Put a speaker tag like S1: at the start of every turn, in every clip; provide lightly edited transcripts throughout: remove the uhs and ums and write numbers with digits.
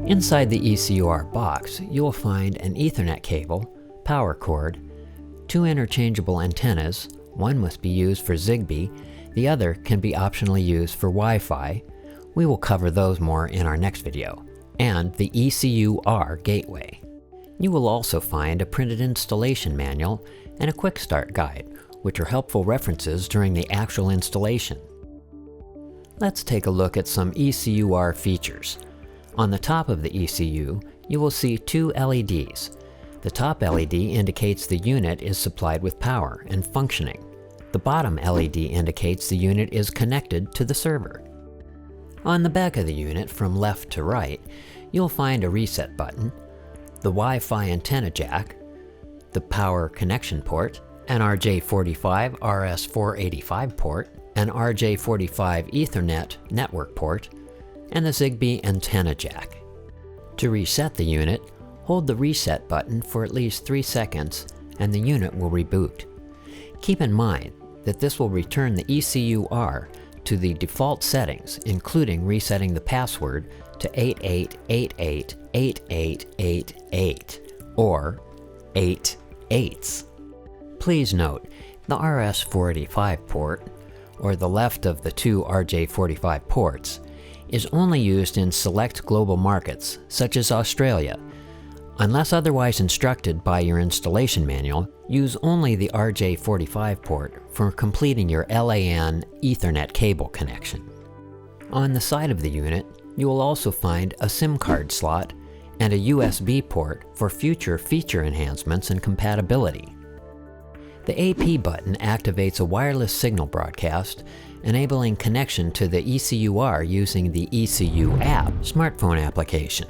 S1: Inside the ECU-R box, you will find an Ethernet cable, power cord, two interchangeable antennas. One must be used for Zigbee, the other can be optionally used for Wi-Fi. We will cover those more in our next video. And the ECU-R gateway. You will also find a printed installation manual and a quick start guide, which are helpful references during the actual installation. Let's take a look at some ECU-R features. On the top of the ECU, you will see two LEDs. The top LED indicates the unit is supplied with power and functioning. The bottom LED indicates the unit is connected to the server. On the back of the unit, from left to right, you'll find a reset button, the Wi-Fi antenna jack, the power connection port, an RJ45 RS485 port, an RJ45 Ethernet network port, and the Zigbee antenna jack. To reset the unit, hold the reset button for at least 3 seconds and the unit will reboot. Keep in mind that this will return the ECU-R to the default settings, including resetting the password to 88888888 or 8 8s. Please note, the RS485 port, or the left of the two RJ45 ports, is only used in select global markets, such as Australia. Unless otherwise instructed by your installation manual, use only the RJ45 port for completing your LAN Ethernet cable connection. On the side of the unit, you will also find a SIM card slot and a USB port for future feature enhancements and compatibility. The AP button activates a wireless signal broadcast, enabling connection to the ECU-R using the ECU app smartphone application.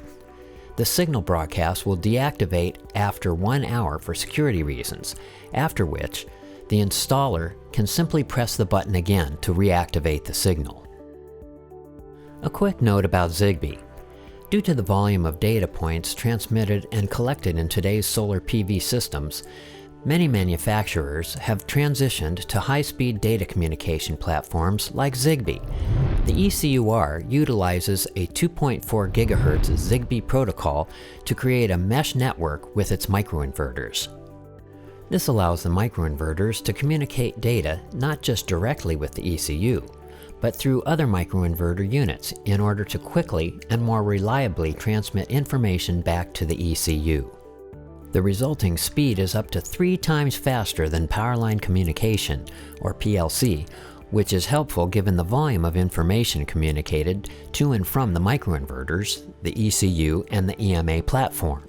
S1: The signal broadcast will deactivate after 1 hour for security reasons, after which the installer can simply press the button again to reactivate the signal. A quick note about Zigbee. Due to the volume of data points transmitted and collected in today's solar PV systems, many manufacturers have transitioned to high-speed data communication platforms like Zigbee. The ECU-R utilizes a 2.4 GHz Zigbee protocol to create a mesh network with its microinverters. This allows the microinverters to communicate data not just directly with the ECU, but through other microinverter units in order to quickly and more reliably transmit information back to the ECU. The resulting speed is up to 3 times faster than powerline communication, or PLC, which is helpful given the volume of information communicated to and from the microinverters, the ECU, and the EMA platform.